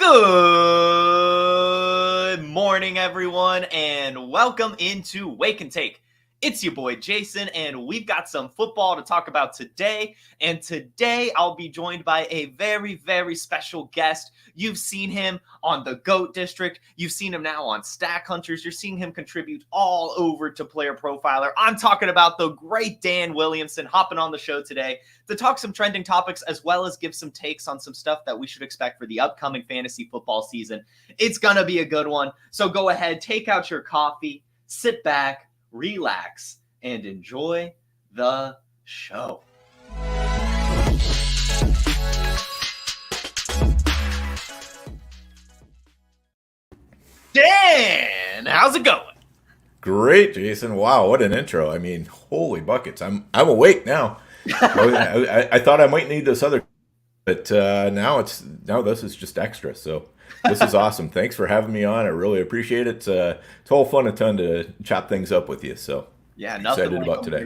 Good morning, everyone, and welcome into Wake and Take. It's your boy Jason, and we've got some football to talk about today. And today I'll be joined by a very, very special guest. You've seen him on the GOAT District. You've seen him now on Stack Hunters. You're seeing him contribute all over to Player Profiler. I'm talking about the great Dan Williamson hopping on the show today to talk some trending topics as well as give some takes on some stuff that we should expect for the upcoming fantasy football season. It's going to be a good one. So go ahead, take out your coffee, sit back, relax, and enjoy the show. Dan, how's it going? Great, Jason. Wow, what an intro. I mean, holy buckets. I'm awake now. I thought I might need this other, but now this is just extra. So this is awesome. Thanks for having me on. I really appreciate it. It's all fun and ton to chop things up with you. So yeah, excited about today.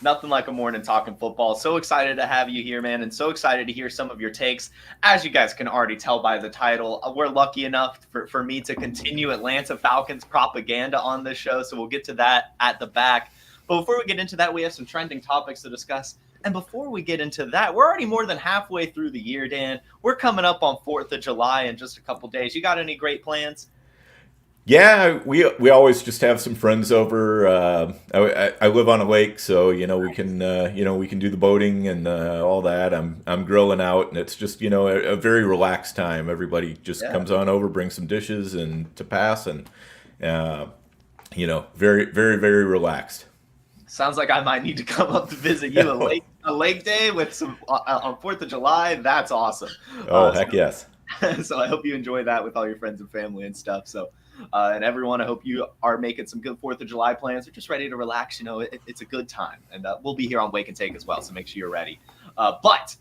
Nothing like a morning talking football. So excited to have you here, man, and so excited to hear some of your takes. As you guys can already tell by the title, we're lucky enough for me to continue Atlanta Falcons propaganda on this show, so we'll get to that at the back. But before we get into that, we have some trending topics to discuss. And before we get into that, we're already more than halfway through the year, Dan. We're coming up on 4th of July in just a couple days. You got any great plans? Yeah, we always just have some friends over. I live on a lake, so we can do the boating and all that. I'm grilling out, and it's just a very relaxed time. Everybody just comes on over, brings some dishes and to pass, and very, very, very relaxed. Sounds like I might need to come up to visit you a lake day with some on 4th of July. That's awesome. Oh, heck yes. So I hope you enjoy that with all your friends and family and stuff. So, and everyone, I hope you are making some good 4th of July plans. Or just ready to relax. It's a good time. And we'll be here on Wake and Take as well. So make sure you're ready. But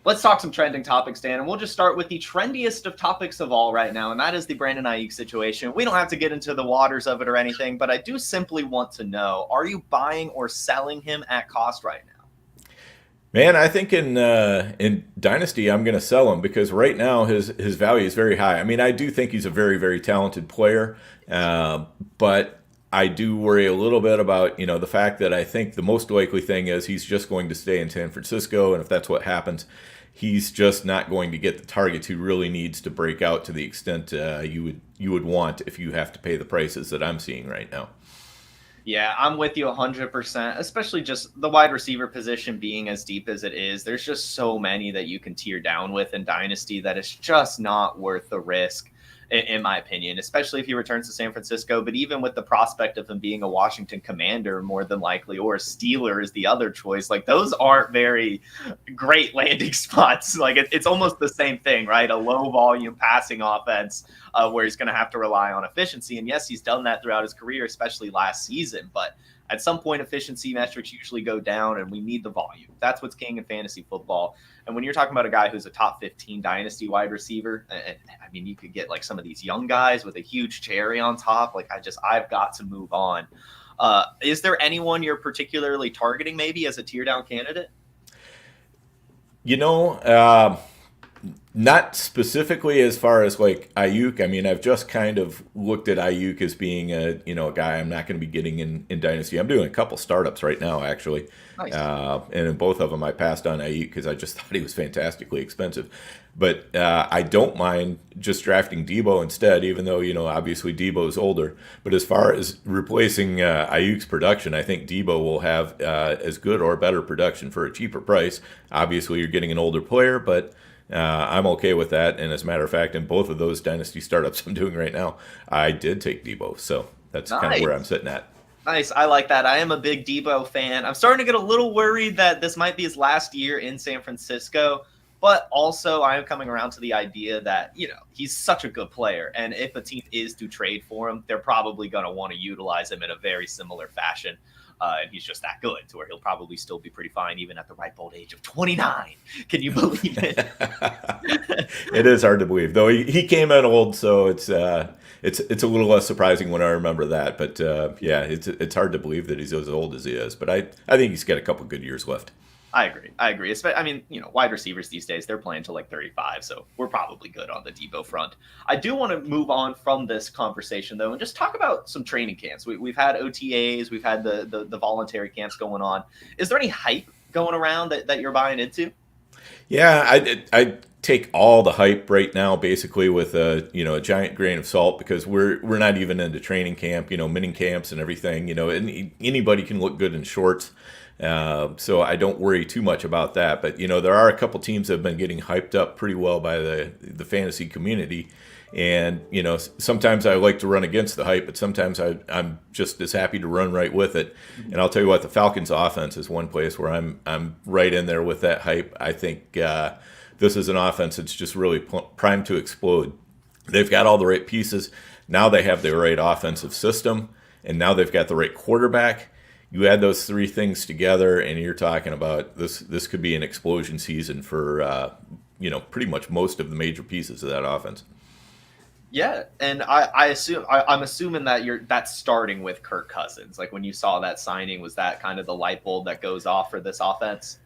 let's talk some trending topics, Dan. And we'll just start with the trendiest of topics of all right now. And that is the Brandon Aiyuk situation. We don't have to get into the waters of it or anything, but I do simply want to know, are you buying or selling him at cost right now? Man, I think in Dynasty, I'm going to sell him because right now his value is very high. I mean, I do think he's a very, very talented player, but I do worry a little bit about, the fact that I think the most likely thing is he's just going to stay in San Francisco, and if that's what happens, he's just not going to get the targets he really needs to break out to the extent you would want if you have to pay the prices that I'm seeing right now. Yeah, I'm with you 100%, especially just the wide receiver position being as deep as it is. There's just so many that you can tear down with in Dynasty that it's just not worth the risk, in my opinion, especially if he returns to San Francisco. But even with the prospect of him being a Washington Commander, more than likely, or a Steeler is the other choice, like those aren't very great landing spots. Like it's almost the same thing, right? A low volume passing offense where he's going to have to rely on efficiency. And yes, he's done that throughout his career, especially last season. But at some point, efficiency metrics usually go down, and we need the volume. That's what's king in fantasy football. And when you're talking about a guy who's a top 15 Dynasty wide receiver, I mean, you could get like some of these young guys with a huge cherry on top. Like I've got to move on. Is there anyone you're particularly targeting maybe as a tear down candidate? Not specifically as far as like Aiyuk. I mean, I've just kind of looked at Aiyuk as being a guy I'm not going to be getting in Dynasty. I'm doing a couple startups right now, actually. Nice. And in both of them, I passed on Aiyuk because I just thought he was fantastically expensive. But I don't mind just drafting Debo instead, even though, obviously Debo's older. But as far as replacing Aiyuk's production, I think Debo will have as good or better production for a cheaper price. Obviously, you're getting an older player, but I'm okay with that. And as a matter of fact, in both of those Dynasty startups I'm doing right now, I did take Debo. So that's kind of where I'm sitting at. Nice. I like that. I am a big Debo fan. I'm starting to get a little worried that this might be his last year in San Francisco. But also, I am coming around to the idea that, he's such a good player. And if a team is to trade for him, they're probably going to want to utilize him in a very similar fashion. And he's just that good to where he'll probably still be pretty fine even at the ripe old age of 29. Can you believe it? It is hard to believe, though. He came in old, so it's a little less surprising when I remember that. But it's hard to believe that he's as old as he is. But I think he's got a couple good years left. I agree. I mean, wide receivers these days, they're playing to like 35, so we're probably good on the Debo front. I do want to move on from this conversation, though, and just talk about some training camps. We've had OTAs, we've had the voluntary camps going on. Is there any hype going around that you're buying into? Yeah, I take all the hype right now basically with a giant grain of salt, because we're not even into training camp, mini camps and everything, and anybody can look good in shorts. So I don't worry too much about that. But there are a couple teams that have been getting hyped up pretty well by the fantasy community, and sometimes I like to run against the hype, but sometimes I'm just as happy to run right with it. And I'll tell you what, the Falcons' offense is one place where I'm right in there with that hype. I think this is an offense that's just really primed to explode. They've got all the right pieces. Now they have the right offensive system, and now they've got the right quarterback. You add those three things together, and you're talking about this could be an explosion season for pretty much most of the major pieces of that offense. Yeah, and I'm assuming that's starting with Kirk Cousins. Like when you saw that signing, was that kind of the light bulb that goes off for this offense?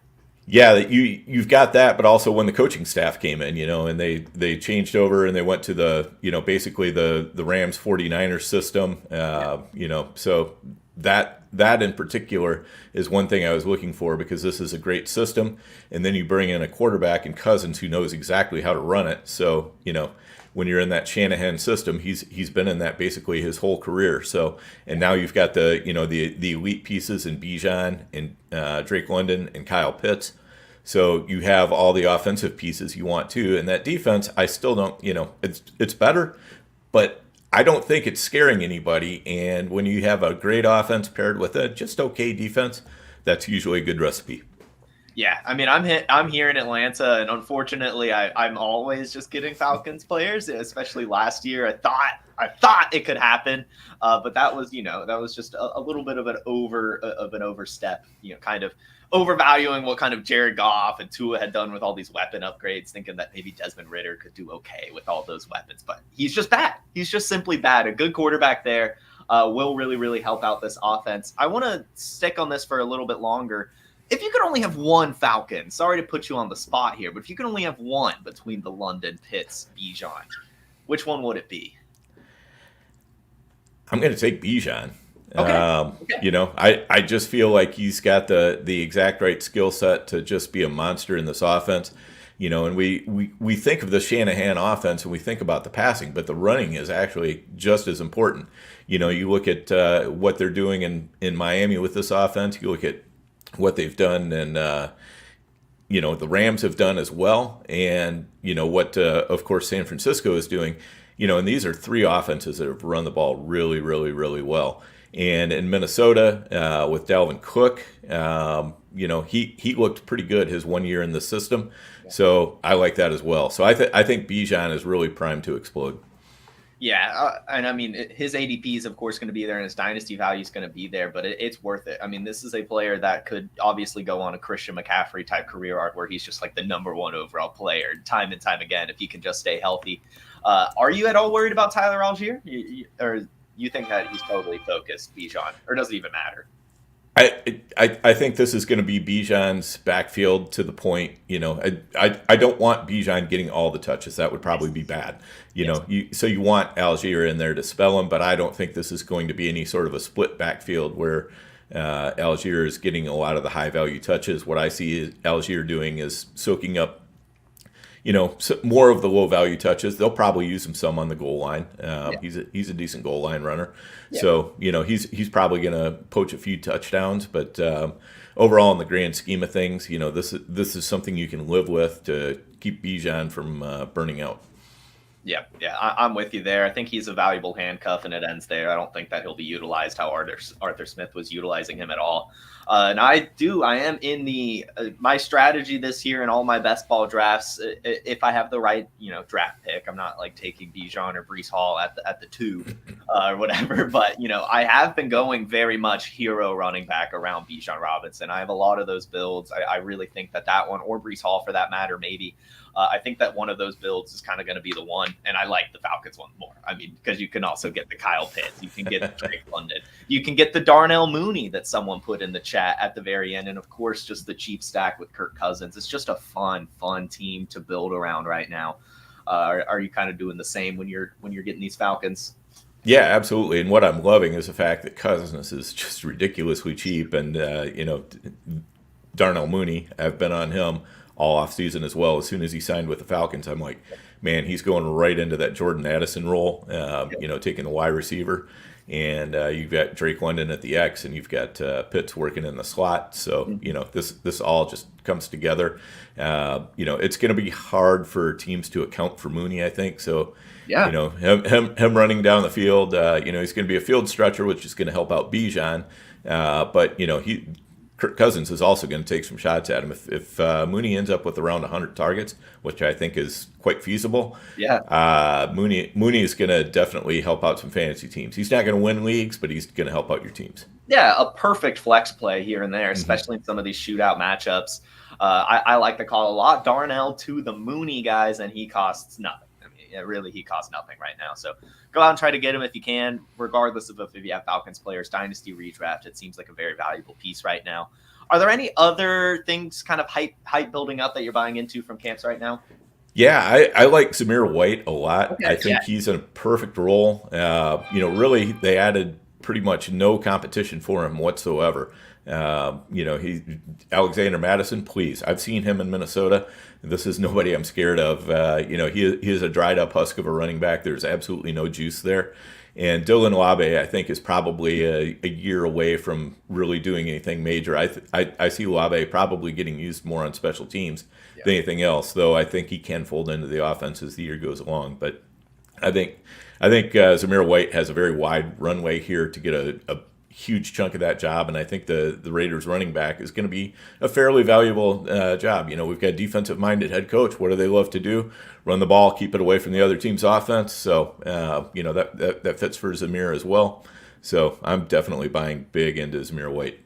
Yeah, you've got that, but also when the coaching staff came in, and they changed over and they went to the basically the Rams 49ers system, so that in particular is one thing I was looking for, because this is a great system, and then you bring in a quarterback in Cousins who knows exactly how to run it. So when you're in that Shanahan system, he's been in that basically his whole career. So, and now you've got the elite pieces in Bijan and Drake London and Kyle Pitts. So you have all the offensive pieces you want to, and that defense, I still don't, it's better, but I don't think it's scaring anybody. And when you have a great offense paired with a just okay defense, that's usually a good recipe. Yeah, I mean, I'm here in Atlanta, and unfortunately, I'm always just getting Falcons players. Especially last year, I thought it could happen, but that was just a little bit of an overstep. Kind of overvaluing what kind of Jared Goff and Tua had done with all these weapon upgrades, thinking that maybe Desmond Ridder could do okay with all those weapons, but he's just bad. He's just simply bad. A good quarterback there will really, really help out this offense. I want to stick on this for a little bit longer. If you could only have one Falcon, sorry to put you on the spot here, but if you could only have one between the London, Pitts, Bijan, which one would it be? I'm going to take Bijan. Okay. I just feel like he's got the exact right skill set to just be a monster in this offense. And we think of the Shanahan offense and we think about the passing, but the running is actually just as important. You look at what they're doing in Miami with this offense. You look at what they've done, and the Rams have done as well, and what of course San Francisco is doing. And these are three offenses that have run the ball really, really, really well. And in Minnesota, with Dalvin Cook, he looked pretty good his 1 year in the system. So I like that as well. So I think Bijan is really primed to explode. Yeah, and I mean, his ADP is, of course, going to be there, and his dynasty value is going to be there, but it's worth it. I mean, this is a player that could obviously go on a Christian McCaffrey-type career arc where he's just like the number one overall player time and time again if he can just stay healthy. Are you at all worried about Tyler Algier? Or you think that he's totally focused, Bijan, or does it even matter? I think this is going to be Bijan's backfield to the point. I don't want Bijan getting all the touches. That would probably be bad. So you want Algier in there to spell him, but I don't think this is going to be any sort of a split backfield where Algier is getting a lot of the high value touches. What I see Algier doing is soaking up more of the low value touches. They'll probably use him some on the goal line. He's a decent goal line runner. Yeah. So, he's probably going to poach a few touchdowns, but overall in the grand scheme of things, this is something you can live with to keep Bijan from burning out. Yeah, I'm with you there. I think he's a valuable handcuff, and it ends there. I don't think that he'll be utilized how Arthur Smith was utilizing him at all. And I am in my strategy this year in all my best ball drafts. If I have the right, draft pick, I'm not like taking Bijan or Breece Hall at the 2 or whatever. But I have been going very much hero running back around Bijan Robinson. I have a lot of those builds. I really think that one, or Breece Hall for that matter, maybe I think that one of those builds is kind of going to be the one, and I like the Falcons one more. I mean, because you can also get the Kyle Pitts, you can get Drake London, you can get the Darnell Mooney that someone put in the chat at the very end, and of course, just the cheap stack with Kirk Cousins. It's just a fun team to build around right now. Are you kind of doing the same when you're getting these Falcons? Yeah, absolutely. And what I'm loving is the fact that Cousins is just ridiculously cheap, and Darnell Mooney, I've been on him all off season as well. As soon as he signed with the Falcons, I'm like, man, he's going right into that Jordan Addison role, taking the wide receiver. And you've got Drake London at the X, and you've got Pitts working in the slot. So, this all just comes together. It's going to be hard for teams to account for Mooney, I think. So, him running down the field, he's going to be a field stretcher, which is going to help out Bijan. But Kirk Cousins is also going to take some shots at him. If Mooney ends up with around 100 targets, which I think is quite feasible, Mooney is going to definitely help out some fantasy teams. He's not going to win leagues, but he's going to help out your teams. Yeah, a perfect flex play here and there, especially in some of these shootout matchups. I like the call a lot. Darnell to the Mooney guys, and he costs nothing. I mean, really, he costs nothing right now. So go out and try to get him if you can, regardless of if you have Falcons players. Dynasty redraft, it seems like a very valuable piece right now. Are there any other things kind of hype building up that you're buying into from camps right now? Yeah, I like Zamir White a lot. Okay, I think he's in a perfect role. Really, they added pretty much no competition for him whatsoever. Alexander Madison, please. I've seen him in Minnesota. This is nobody I'm scared of. He is a dried up husk of a running back. There's absolutely no juice there. And Dylan Labe, I think, is probably a year away from really doing anything major. I see Labe probably getting used more on special teams than anything else, though I think he can fold into the offense as the year goes along. But I think Zamir White has a very wide runway here to get a huge chunk of that job, and I think the Raiders running back is going to be a fairly valuable job. We've got defensive-minded head coach. What do they love to do? Run the ball, keep it away from the other team's offense. So, that fits for Zamir as well. So I'm definitely buying big into Zamir White.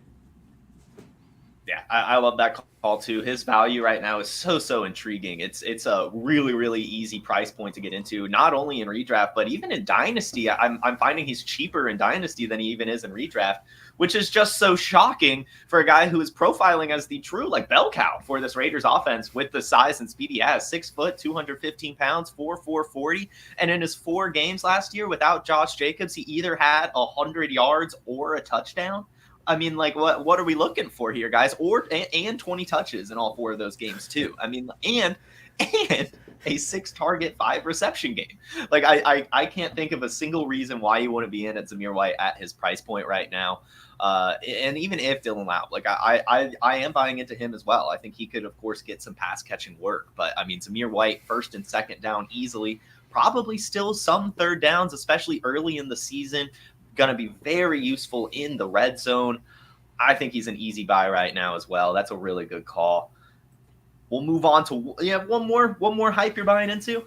Yeah, I love that call too. His value right now is so intriguing. It's a really easy price point to get into, not only in redraft, but even in Dynasty. I'm finding he's cheaper in Dynasty than he even is in redraft, which is just so shocking for a guy who is profiling as the true bell cow for this Raiders offense with the size and speed he has. 6 foot, 215 pounds, 4.40. And in his 4 games last year without Josh Jacobs, he either had 100 yards or a touchdown. I mean, what are we looking for here, guys? And 20 touches in all 4 of those games too. I mean, and a 6 target, 5 reception game. I can't think of a single reason why you want to be in at Zamir White at his price point right now. And even if Dylan Laube, I am buying into him as well. I think he could, of course, get some pass catching work. But I mean, Zamir White, first and second down easily, probably still some third downs, especially early in the season. Going to be very useful in the red zone. I think he's an easy buy right now as well. That's a really good call. We'll move on to one more hype you're buying into.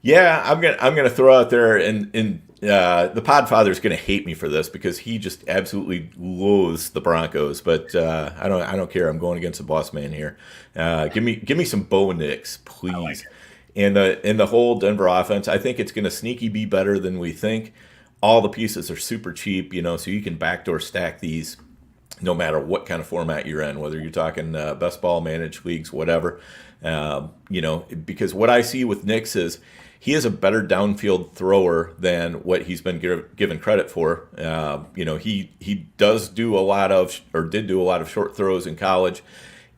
Yeah, I'm gonna throw out there, and the Podfather's gonna hate me for this because he just absolutely loathes the Broncos. But I don't care. I'm going against the boss man here. Give me some Bo Nix, please. And the whole Denver offense, I think it's gonna sneaky be better than we think. All the pieces are super cheap, so you can backdoor stack these no matter what kind of format you're in, whether you're talking best ball, managed leagues, whatever. Because what I see with Nix is he is a better downfield thrower than what he's been given credit for. He does do a lot of, or did do a lot of short throws in college,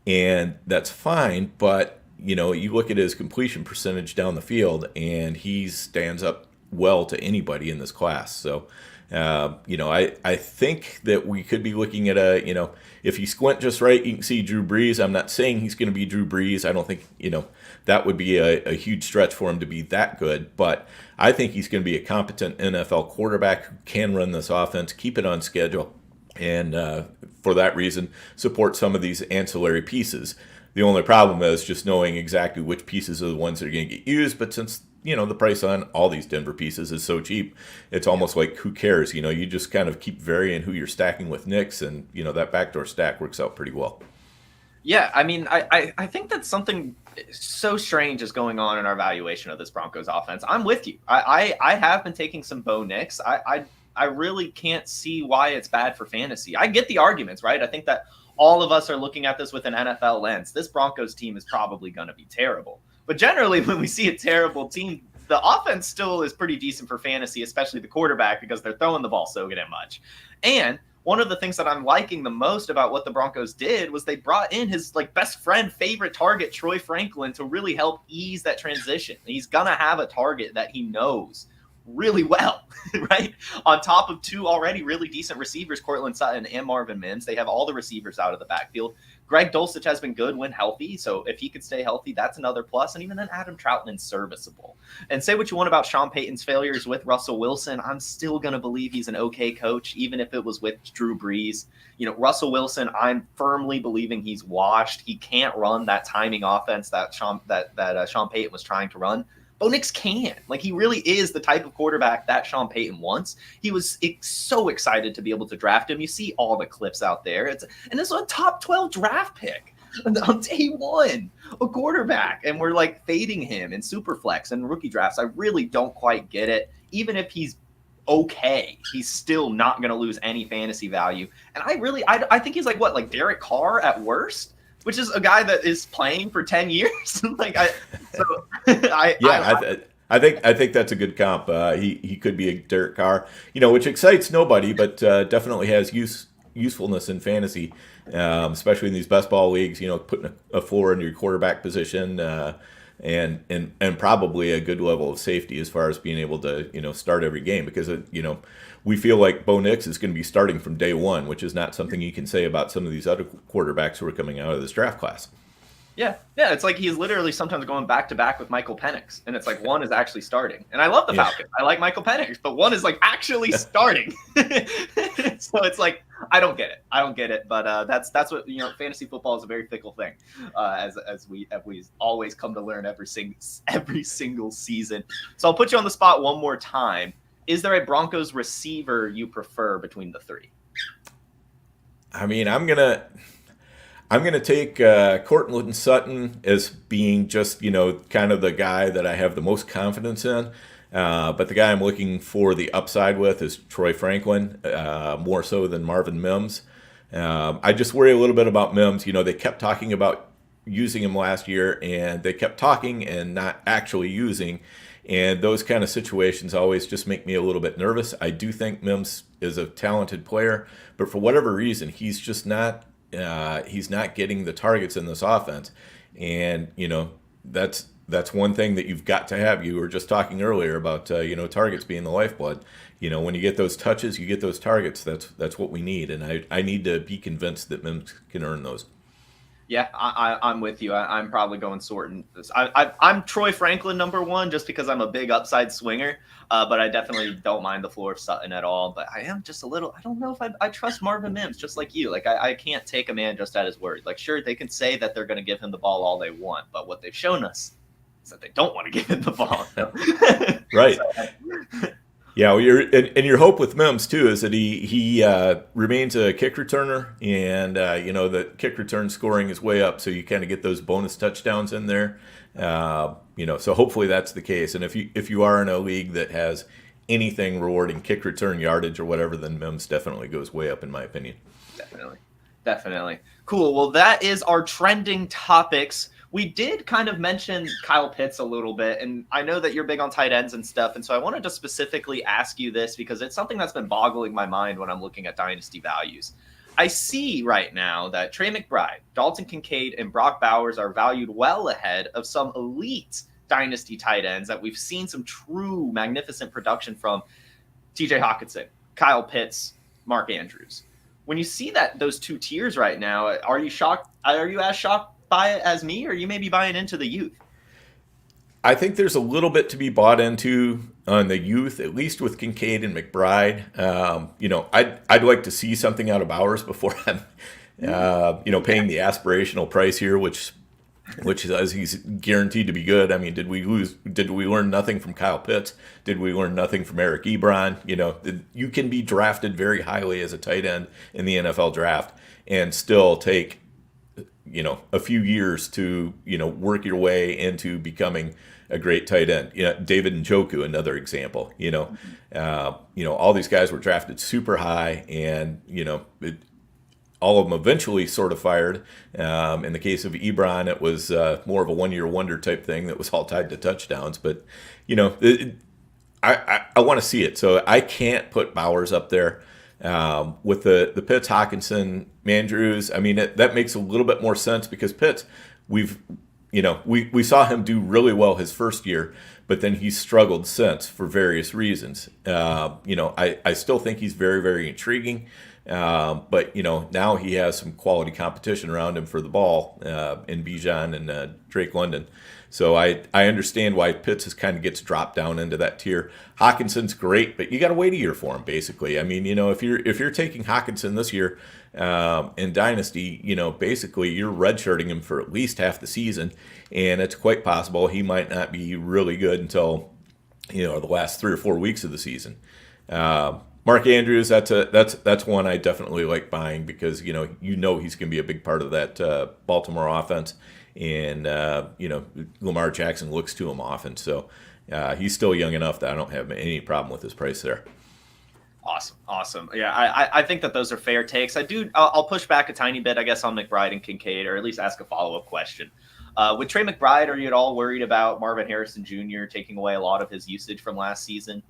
and that's fine, but you look at his completion percentage down the field, and he stands up well to anybody in this class. So, I think that we could be looking at if you squint just right, you can see Drew Brees. I'm not saying he's going to be Drew Brees. I don't think, that would be a huge stretch for him to be that good, but I think he's going to be a competent NFL quarterback who can run this offense, keep it on schedule, and for that reason, support some of these ancillary pieces. The only problem is just knowing exactly which pieces are the ones that are going to get used, but since the price on all these Denver pieces is so cheap, it's almost like, who cares? You just kind of keep varying who you're stacking with Nix, and, that backdoor stack works out pretty well. Yeah, I mean, I think that something so strange is going on in our valuation of this Broncos offense. I'm with you. I have been taking some Bo Nix. I really can't see why it's bad for fantasy. I get the arguments, right? I think that all of us are looking at this with an NFL lens. This Broncos team is probably going to be terrible. But generally, when we see a terrible team, the offense still is pretty decent for fantasy, especially the quarterback, because they're throwing the ball so damn much. And one of the things that I'm liking the most about what the Broncos did was they brought in his like best friend, favorite target, Troy Franklin, to really help ease that transition. He's gonna have a target that he knows really well, right? On top of two already really decent receivers, Cortland Sutton and Marvin Mims. They have all the receivers out of the backfield. Greg Dulcich has been good when healthy, so if he could stay healthy, that's another plus. And even then, Adam Troutman's serviceable. And say what you want about Sean Payton's failures with Russell Wilson, I'm still going to believe he's an okay coach, even if it was with Drew Brees. You know, Russell Wilson, I'm firmly believing he's washed. He can't run that timing offense that Sean Payton was trying to run. Bo Nix can. Like, he really is the type of quarterback that Sean Payton wants. He was so excited to be able to draft him. You see all the clips out there. And it's a top 12 draft pick on day one, a quarterback. And we're like fading him in Superflex and rookie drafts. I really don't quite get it. Even if he's okay, he's still not going to lose any fantasy value. And I think he's like Derek Carr at worst, which is a guy that is playing for 10 years. I think that's a good comp. He could be a Derek Carr, which excites nobody, but definitely has usefulness in fantasy, especially in these best ball leagues. Putting a floor into your quarterback position, and probably a good level of safety as far as being able to start every game, because we feel like Bo Nix is going to be starting from day one, which is not something you can say about some of these other quarterbacks who are coming out of this draft class. Yeah, it's like he's literally sometimes going back to back with Michael Penix, and it's like one is actually starting. And I love the Falcons. I like Michael Penix, but one is like actually starting. So it's like I don't get it. But that's what fantasy football is a very fickle thing, as we always come to learn every single season. So I'll put you on the spot one more time. Is there a Broncos receiver you prefer between the three? I mean, I'm gonna take Cortland Sutton as being just kind of the guy that I have the most confidence in. But the guy I'm looking for the upside with is Troy Franklin, more so than Marvin Mims. I just worry a little bit about Mims. They kept talking about using him last year, and they kept talking and not actually using. And those kind of situations always just make me a little bit nervous. I do think Mims is a talented player, but for whatever reason, he's just not. He's not getting the targets in this offense, and that's one thing that you've got to have. You were just talking earlier about targets being the lifeblood. When you get those touches, you get those targets. That's what we need, and I need to be convinced that Mims can earn those. Yeah, I'm with you. I'm probably going sorting this. I'm Troy Franklin number one just because I'm a big upside swinger, but I definitely don't mind the floor of Sutton at all. But I am just a little – I don't know if I trust Marvin Mims just like you. Like, I can't take a man just at his word. Like, sure, they can say that they're going to give him the ball all they want, but what they've shown us is that they don't want to give him the ball. Right. Yeah, well, your hope with Mims too is that he remains a kick returner, and the kick return scoring is way up, so you kind of get those bonus touchdowns in there. So hopefully that's the case. And if you are in a league that has anything rewarding kick return yardage or whatever, then Mims definitely goes way up in my opinion. Definitely. Cool. Well, that is our trending topics. We did kind of mention Kyle Pitts a little bit, and I know that you're big on tight ends and stuff, and so I wanted to specifically ask you this because it's something that's been boggling my mind when I'm looking at dynasty values. I see right now that Trey McBride, Dalton Kincaid, and Brock Bowers are valued well ahead of some elite dynasty tight ends that we've seen some true magnificent production from. TJ Hawkinson, Kyle Pitts, Mark Andrews. When you see those two tiers right now, are you shocked? Are you as shocked by it as me, or you may be buying into the youth? I think there's a little bit to be bought into on the youth, at least with Kincaid and McBride. I'd like to see something out of Bowers before I'm, paying the aspirational price here, which says he's guaranteed to be good. I mean, did we learn nothing from Kyle Pitts? Did we learn nothing from Eric Ebron? You can be drafted very highly as a tight end in the NFL draft and still take a few years to, work your way into becoming a great tight end. David Njoku, another example. All these guys were drafted super high, and all of them eventually sort of fired. In the case of Ebron, it was more of a one-year wonder type thing that was all tied to touchdowns. But I want to see it, so I can't put Bowers up there. With the Pitts, Hawkinson, Mandrews, I mean, that makes a little bit more sense because Pitts, we saw him do really well his first year, but then he's struggled since for various reasons. I still think he's very, very intriguing, but now he has some quality competition around him for the ball in Bijan and Drake London. So I understand why Pitts kind of gets dropped down into that tier. Hawkinson's great, but you got to wait a year for him, basically. I mean, if you're taking Hawkinson this year in Dynasty, basically you're redshirting him for at least half the season, and it's quite possible he might not be really good until the last 3 or 4 weeks of the season. Mark Andrews, that's one I definitely like buying because he's going to be a big part of that Baltimore offense. And Lamar Jackson looks to him often, so he's still young enough that I don't have any problem with his price there. Awesome. Yeah, I think that those are fair takes. I'll push back a tiny bit, I guess, on McBride and Kincaid, or at least ask a follow-up question. With Trey McBride, are you at all worried about Marvin Harrison Jr. taking away a lot of his usage from last season?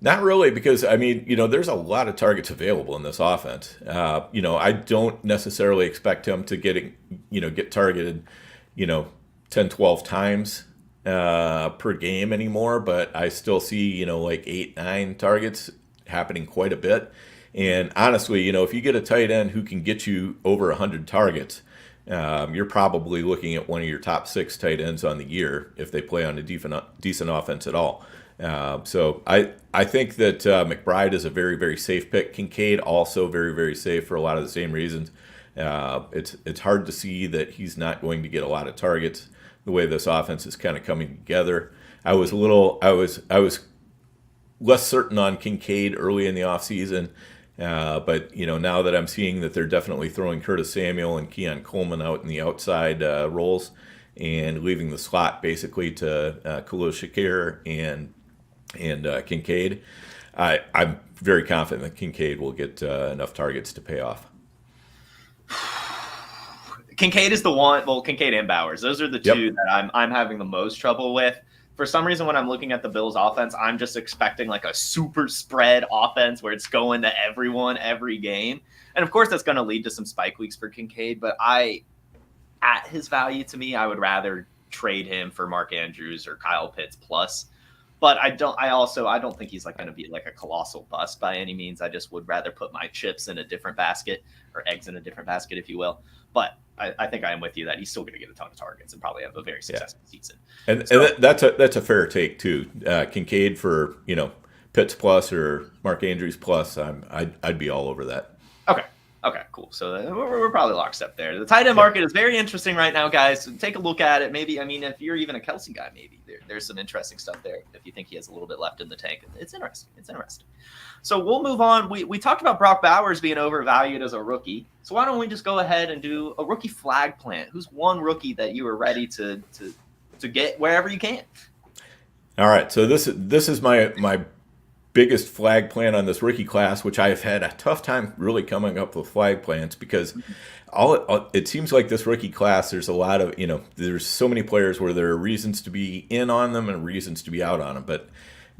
Not really, because I mean, there's a lot of targets available in this offense. I don't necessarily expect him to get targeted 10, 12 times per game anymore, but I still see, like 8, 9 targets happening quite a bit. And honestly, if you get a tight end who can get you over 100 targets, you're probably looking at one of your top 6 tight ends on the year if they play on a decent offense at all. So I think that McBride is a very, very safe pick. Kincaid also very, very safe for a lot of the same reasons. It's hard to see that he's not going to get a lot of targets the way this offense is kind of coming together. I was less certain on Kincaid early in the offseason, but now that I'm seeing that they're definitely throwing Curtis Samuel and Keon Coleman out in the outside roles and leaving the slot basically to Khalil Shakir and Kincaid, I'm very confident that Kincaid will get enough targets to pay off. Kincaid is the one. Well, Kincaid and Bowers. Those are the two that I'm having the most trouble with. For some reason, when I'm looking at the Bills' offense, I'm just expecting like a super spread offense where it's going to everyone every game, and of course that's going to lead to some spike weeks for Kincaid. But at his value to me, I would rather trade him for Mark Andrews or Kyle Pitts plus. But I don't think he's going to be like a colossal bust by any means. I just would rather put my chips in a different basket, or eggs in a different basket, if you will. But I think I am with you that he's still going to get a ton of targets and probably have a very successful season. And that's a fair take too. Kincaid for Pitts plus or Mark Andrews plus. I'd be all over that. Okay, cool. So we're probably lockstep there. The tight end market is very interesting right now, guys. So take a look at it. Maybe, if you're even a Kelsey guy, maybe there's some interesting stuff there. If you think he has a little bit left in the tank, it's interesting. So we'll move on. We talked about Brock Bowers being overvalued as a rookie. So why don't we just go ahead and do a rookie flag plant? Who's one rookie that you are ready to get wherever you can? All right. So this is my biggest flag plant on this rookie class, which I have had a tough time really coming up with flag plants because it seems like this rookie class, there's a lot of, there's so many players where there are reasons to be in on them and reasons to be out on them. But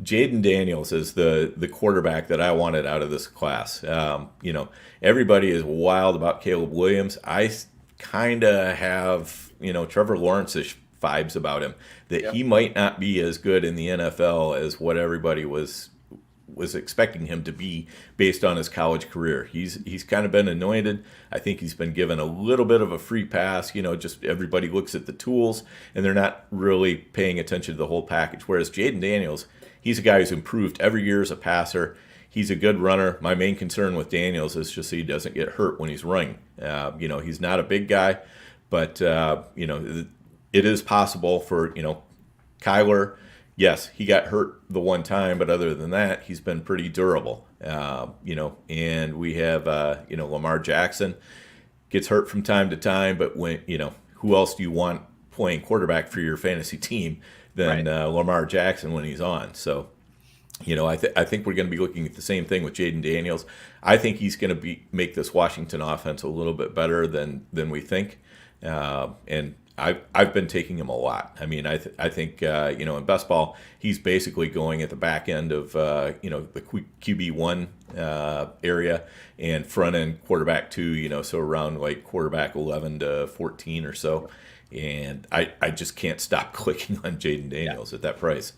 Jaden Daniels is the quarterback that I wanted out of this class. Everybody is wild about Caleb Williams. I kind of have, Trevor Lawrence-ish vibes about him, that he might not be as good in the NFL as what everybody was expecting him to be based on his college career. He's kind of been anointed. I think he's been given a little bit of a free pass. Just everybody looks at the tools and they're not really paying attention to the whole package. Whereas Jaden Daniels, he's a guy who's improved every year as a passer. He's a good runner. My main concern with Daniels is just he doesn't get hurt when he's running. He's not a big guy, but it is possible for Kyler. Yes, he got hurt the one time, but other than that, he's been pretty durable. And we have, Lamar Jackson. gets hurt from time to time, but when who else do you want playing quarterback for your fantasy team than Lamar Jackson when he's on? So, I think we're going to be looking at the same thing with Jaden Daniels. I think he's going to make this Washington offense a little bit better than we think, and I've been taking him a lot. I mean, I think in best ball he's basically going at the back end of the QB1 area and front end quarterback 2. So around like quarterback 11 to 14 or so, and I just can't stop clicking on Jaden Daniels at that price.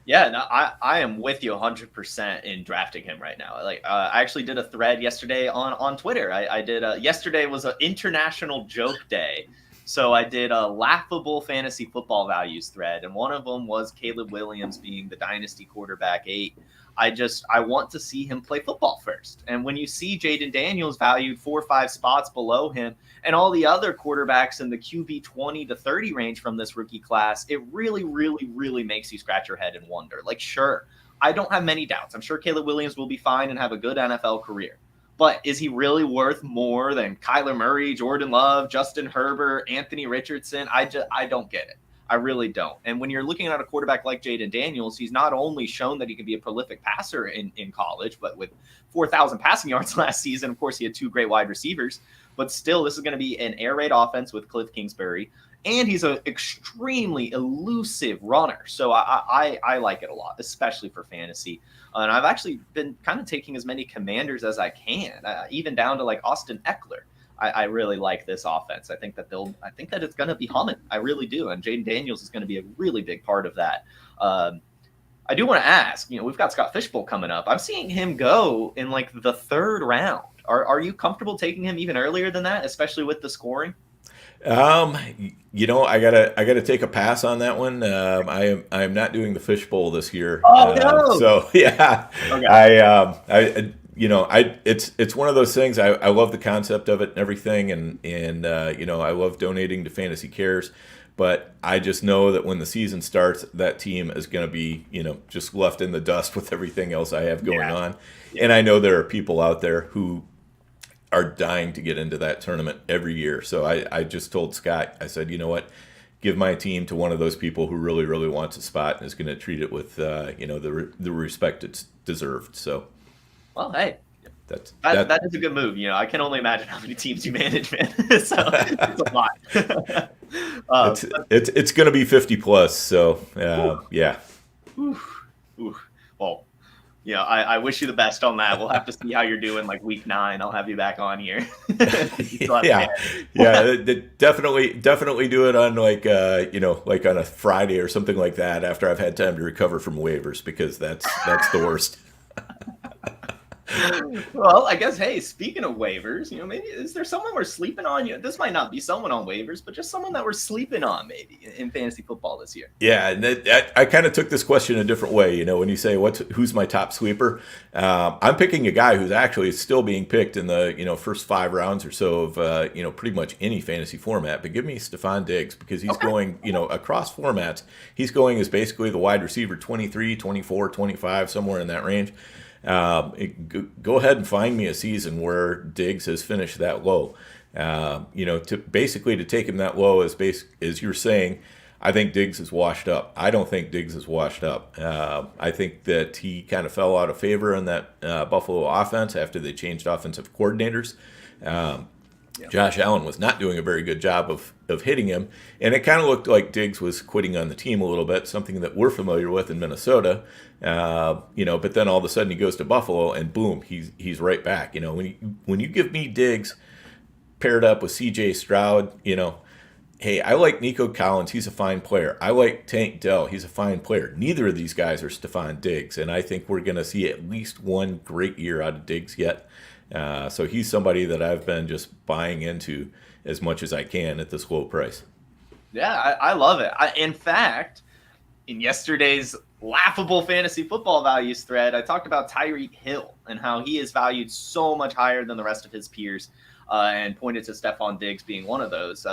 Yeah, no, I am with you 100% in drafting him right now. Like, I actually did a thread yesterday on Twitter. I did yesterday was an international joke day. So I did a laughable fantasy football values thread, and one of them was Caleb Williams being the Dynasty quarterback 8. I want to see him play football first. And when you see Jaden Daniels valued 4 or 5 spots below him and all the other quarterbacks in the QB 20 to 30 range from this rookie class, it really, really, really makes you scratch your head and wonder. Like, sure, I don't have many doubts. I'm sure Caleb Williams will be fine and have a good NFL career. But is he really worth more than Kyler Murray, Jordan Love, Justin Herbert, Anthony Richardson? I don't get it. I really don't. And when you're looking at a quarterback like Jaden Daniels, he's not only shown that he can be a prolific passer in college, but with 4,000 passing yards last season, of course, he had 2 great wide receivers. But still, this is going to be an air raid offense with Cliff Kingsbury. And he's an extremely elusive runner. So I like it a lot, especially for fantasy. And I've actually been kind of taking as many Commanders as I can, even down to like Austin Eckler. I really like this offense. I think that it's going to be humming. I really do. And Jaden Daniels is going to be a really big part of that. I do want to ask, we've got Scott Fishbowl coming up. I'm seeing him go in like the 3rd round. Are you comfortable taking him even earlier than that, especially with the scoring? I gotta take a pass on that one. I am not doing the Fishbowl this year. Oh no! So yeah, Okay. It's one of those things. I love the concept of it and everything, and I love donating to Fantasy Cares, but I just know that when the season starts, that team is going to be just left in the dust with everything else I have going on, and I know there are people out there who are dying to get into that tournament every year. So I just told Scott, I said, you know what? Give my team to one of those people who really, really wants a spot and is going to treat it with, the respect it's deserved. So, well, hey, that is a good move. I can only imagine how many teams you manage, man. So it's a lot. It's going to be 50 plus. So yeah. Well, I wish you the best on that. We'll have to see how you're doing like week 9. I'll have you back on here. Yeah. Definitely do it on like like on a Friday or something like that after I've had time to recover from waivers, because that's the worst. Well, I guess, hey, speaking of waivers, maybe is there someone we're sleeping on? This might not be someone on waivers, but just someone that we're sleeping on maybe in fantasy football this year. Yeah, and I kind of took this question a different way. When you say who's my top sweeper, I'm picking a guy who's actually still being picked in the first 5 rounds or so of pretty much any fantasy format. But give me Stephon Diggs, because he's going across formats. He's going as basically the wide receiver 23, 24, 25, somewhere in that range. Go ahead and find me a season where Diggs has finished that low. To take him that low as you're saying, I think Diggs is washed up. I don't think Diggs is washed up. I think that he kind of fell out of favor in that Buffalo offense after they changed offensive coordinators. Josh Allen was not doing a very good job of hitting him, and it kind of looked like Diggs was quitting on the team a little bit, something that we're familiar with in Minnesota. But then all of a sudden he goes to Buffalo, and boom, he's right back. When you give me Diggs paired up with C.J. Stroud, hey, I like Nico Collins. He's a fine player. I like Tank Dell. He's a fine player. Neither of these guys are Stephon Diggs, and I think we're going to see at least one great year out of Diggs yet. So he's somebody that I've been just buying into as much as I can at this low price. Yeah, I love it. In fact, in yesterday's laughable fantasy football values thread, I talked about Tyreek Hill and how he is valued so much higher than the rest of his peers, and pointed to Stephon Diggs being one of those.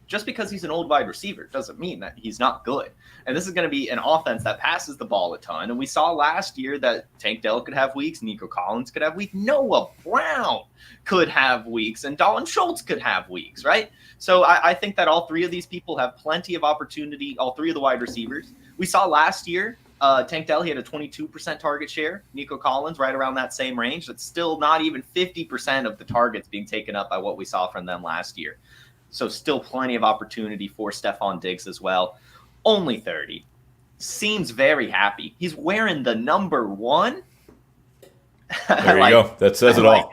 just because he's an old wide receiver doesn't mean that he's not good. And this is going to be an offense that passes the ball a ton. And we saw last year that Tank Dell could have weeks, Nico Collins could have weeks, Noah Brown could have weeks, and Dalton Schultz could have weeks, right? So I think that all three of these people have plenty of opportunity, all three of the wide receivers. We saw last year, Tank Dell, he had a 22% target share. Nico Collins, right around that same range. That's still not even 50% of the targets being taken up by what we saw from them last year. So still plenty of opportunity for Stephon Diggs as well. Only 30. Seems very happy. He's wearing the number 1. There you go. That says it all.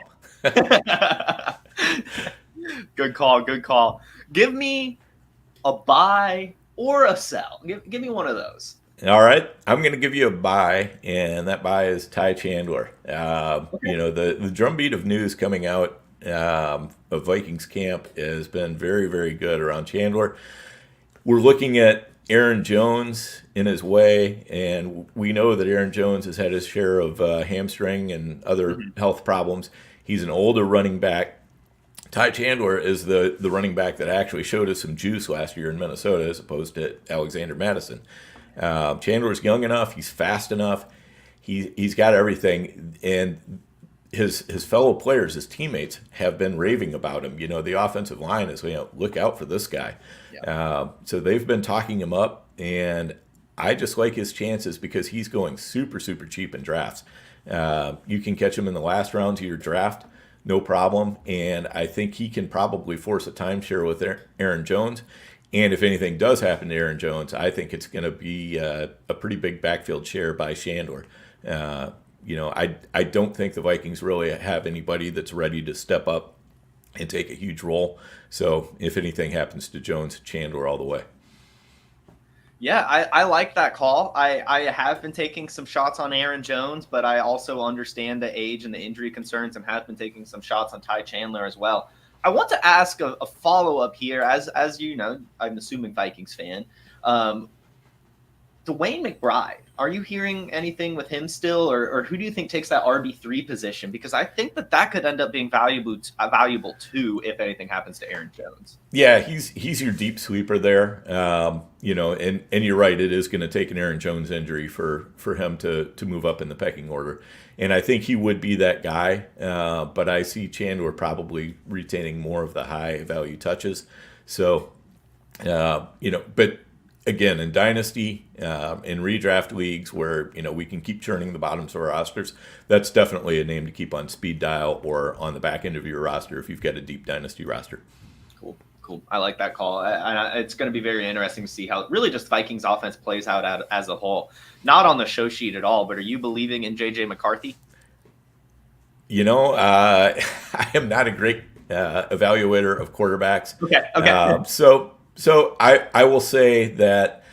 Good call. Good call. Give me a buy or a sell. Give me one of those. All right. I'm going to give you a buy, and that buy is Ty Chandler. Okay. The drumbeat of news coming out of Vikings camp has been very, very good around Chandler. We're looking at Aaron Jones in his way, and we know that Aaron Jones has had his share of hamstring and other health problems. He's an older running back. Ty Chandler is the running back that actually showed us some juice last year in Minnesota as opposed to Alexander Madison. Chandler's young enough. He's fast enough. He's got everything, and his fellow players, his teammates, have been raving about him. The offensive line is, look out for this guy. Yeah. So they've been talking him up, and I just like his chances because he's going super, super cheap in drafts. You can catch him in the last rounds of your draft, no problem, and I think he can probably force a timeshare with Aaron Jones. And if anything does happen to Aaron Jones, I think it's going to be a pretty big backfield share by Chandler. I don't think the Vikings really have anybody that's ready to step up and take a huge role. So if anything happens to Jones, Chandler all the way. Yeah, I like that call. I have been taking some shots on Aaron Jones, but I also understand the age and the injury concerns and have been taking some shots on Ty Chandler as well. I want to ask a follow-up here. As you know, I'm assuming Vikings fan. Dwayne McBride, are you hearing anything with him still, or who do you think takes that RB3 position? Because I think that could end up being valuable too if anything happens to Aaron Jones. Yeah, he's your deep sweeper there. And you're right, it is going to take an Aaron Jones injury for him to move up in the pecking order. And I think he would be that guy, but I see Chandler probably retaining more of the high value touches. So, but again, in Dynasty, in redraft leagues where, we can keep churning the bottoms of our rosters, that's definitely a name to keep on speed dial or on the back end of your roster if you've got a deep Dynasty roster. Cool. I like that call. It's going to be very interesting to see how really just Vikings offense plays out as a whole. Not on the show sheet at all, but are you believing in J.J. McCarthy? I am not a great evaluator of quarterbacks. Okay. So I will say that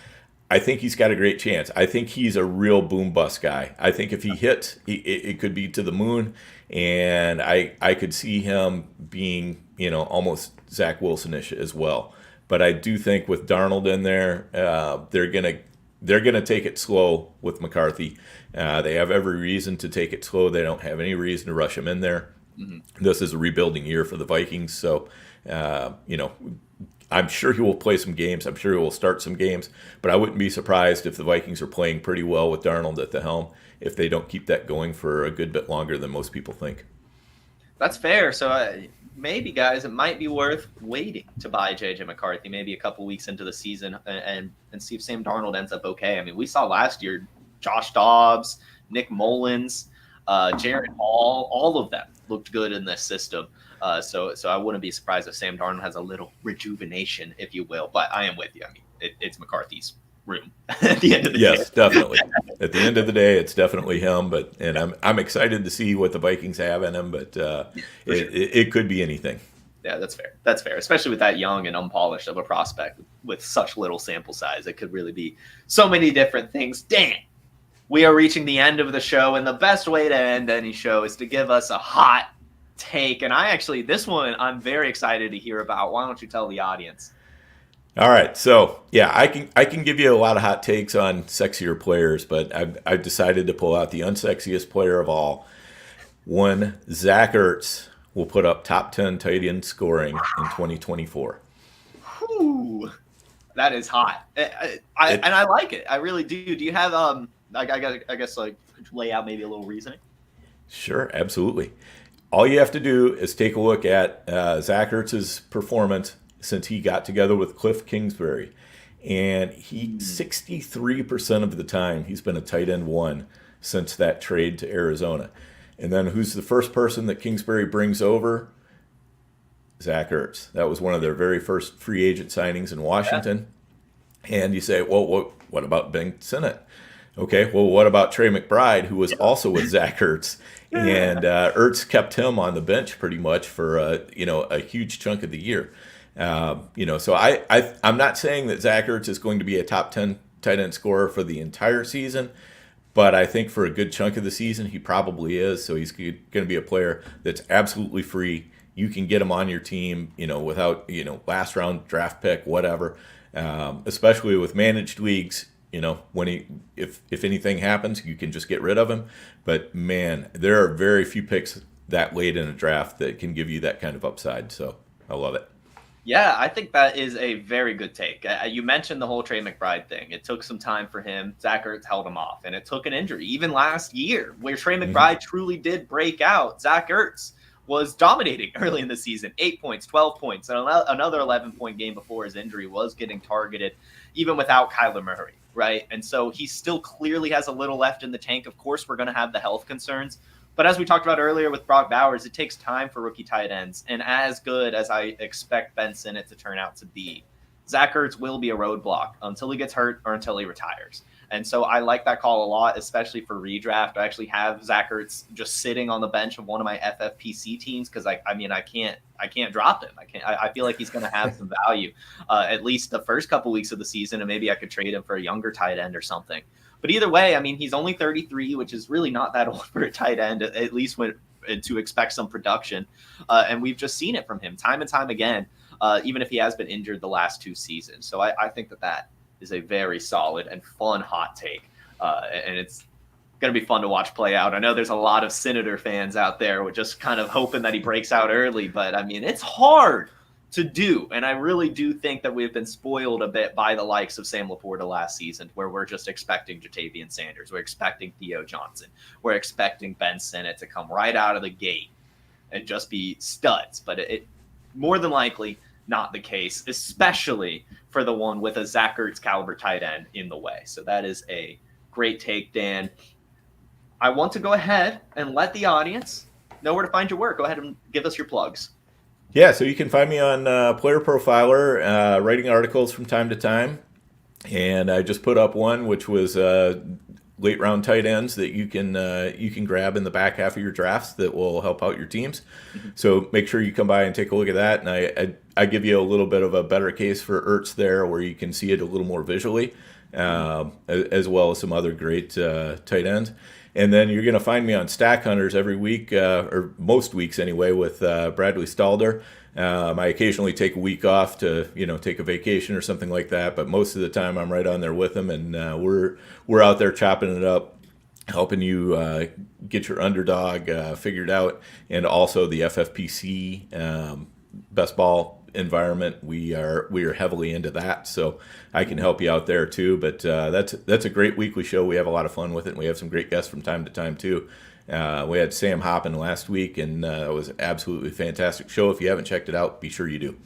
I think he's got a great chance. I think he's a real boom bust guy. I think if he hits, it could be to the moon, and I could see him being, almost Zach Wilson-ish as well. But I do think with Darnold in there, they're gonna take it slow with McCarthy. They have every reason to take it slow. They don't have any reason to rush him in there. Mm-hmm. This is a rebuilding year for the Vikings, so I'm sure he will play some games. I'm sure he will start some games. But I wouldn't be surprised if the Vikings are playing pretty well with Darnold at the helm if they don't keep that going for a good bit longer than most people think. That's fair. So maybe, guys, it might be worth waiting to buy J.J. McCarthy maybe a couple weeks into the season and see if Sam Darnold ends up okay. I mean, we saw last year Josh Dobbs, Nick Mullins, Jared Hall, all of them looked good in this system. So I wouldn't be surprised if Sam Darnold has a little rejuvenation, if you will. But I am with you. I mean, it's McCarthy's room at the end of the day. Yes, definitely. At the end of the day, it's definitely him. And I'm excited to see what the Vikings have in him. But it could be anything. Yeah, that's fair. That's fair, especially with that young and unpolished of a prospect with such little sample size. It could really be so many different things. Dan, we are reaching the end of the show, and the best way to end any show is to give us a hot take. And this one I'm very excited to hear about. Why don't you tell the audience? All right, so yeah, I can give you a lot of hot takes on sexier players, but I've decided to pull out the unsexiest player of all. One, Zach Ertz will put up top 10 tight end scoring in 2024. That is hot. And I like it. I really do. Do you have I guess like lay out maybe a little reasoning? Sure, absolutely. All you have to do is take a look at Zach Ertz's performance since he got together with Cliff Kingsbury. And 63% of the time, he's been a tight end one since that trade to Arizona. And then who's the first person that Kingsbury brings over? Zach Ertz. That was one of their very first free agent signings in Washington. Yeah. And you say, well, what about Ben Sinnott? Okay, well, what about Trey McBride, who was also with Zach Ertz? And Ertz kept him on the bench pretty much for a huge chunk of the year. So I'm not saying that Zach Ertz is going to be a top 10 tight end scorer for the entire season, but I think for a good chunk of the season he probably is. So he's going to be a player that's absolutely free. You can get him on your team, without last round draft pick, whatever. Especially with managed leagues. When if anything happens, you can just get rid of him. But man, there are very few picks that late in a draft that can give you that kind of upside. So I love it. Yeah, I think that is a very good take. You mentioned the whole Trey McBride thing. It took some time for him. Zach Ertz held him off, and it took an injury. Even last year, where Trey McBride truly did break out, Zach Ertz was dominating early in the season. 8 points, 12 points, and another 11-point game before his injury was getting targeted, even without Kyler Murray. Right. And so he still clearly has a little left in the tank. Of course, we're going to have the health concerns. But as we talked about earlier with Brock Bowers, it takes time for rookie tight ends. And as good as I expect Ben Sinnott to turn out to be, Zach Ertz will be a roadblock until he gets hurt or until he retires. And so I like that call a lot, especially for redraft. I actually have Zach Ertz just sitting on the bench of one of my FFPC teams because I can't drop him. I feel like he's going to have some value at least the first couple weeks of the season, and maybe I could trade him for a younger tight end or something. But either way, he's only 33, which is really not that old for a tight end, at least to expect some production. And we've just seen it from him time and time again, even if he has been injured the last 2 seasons. So I think that is a very solid and fun hot take. And it's going to be fun to watch play out. I know there's a lot of Senator fans out there with just kind of hoping that he breaks out early, but it's hard to do. And I really do think that we've been spoiled a bit by the likes of Sam Laporta last season, where we're just expecting Jatavian Sanders. We're expecting Theo Johnson. We're expecting Ben Sinnott to come right out of the gate and just be studs. But it more than likely not the case, especially for the one with a Zach Ertz caliber tight end in the way. So that is a great take, Dan. I want to go ahead and let the audience know where to find your work. Go ahead and give us your plugs. Yeah, so you can find me on Player Profiler, writing articles from time to time. And I just put up one, which was late round tight ends that you can grab in the back half of your drafts that will help out your teams. So make sure you come by and take a look at that. And I give you a little bit of a better case for Ertz there, where you can see it a little more visually, as well as some other great tight ends. And then you're going to find me on Stack Hunters every week, or most weeks anyway, with Bradley Stalder. I occasionally take a week off to, take a vacation or something like that, but most of the time I'm right on there with him, and we're out there chopping it up, helping you get your underdog figured out, and also the FFPC best ball environment. We are heavily into that, so I can help you out there too. But that's a great weekly show. We have a lot of fun with it, and we have some great guests from time to time too. We had Sam Hoppin last week, and it was an absolutely fantastic show. If you haven't checked it out, be sure you do.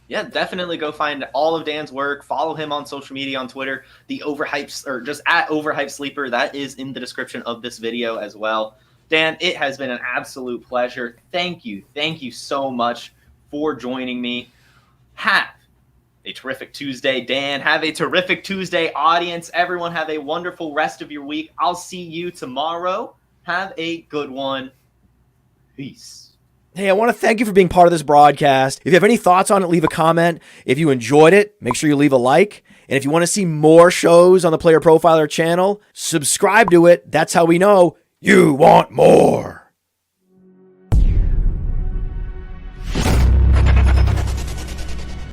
Yeah, definitely go find all of Dan's work. Follow him on social media, on Twitter, the Overhyped, or just at Overhyped Sleeper. That is in the description of this video as well. Dan, it has been an absolute pleasure. Thank you so much for joining me. Have a terrific Tuesday, Dan. Have a terrific Tuesday, audience. Everyone have a wonderful rest of your week. I'll see you tomorrow. Have a good one. Peace. Hey, I want to thank you for being part of this broadcast. If you have any thoughts on it, leave a comment. If you enjoyed it, make sure you leave a like. And if you want to see more shows on the Player Profiler channel, subscribe to it. That's how we know you want more.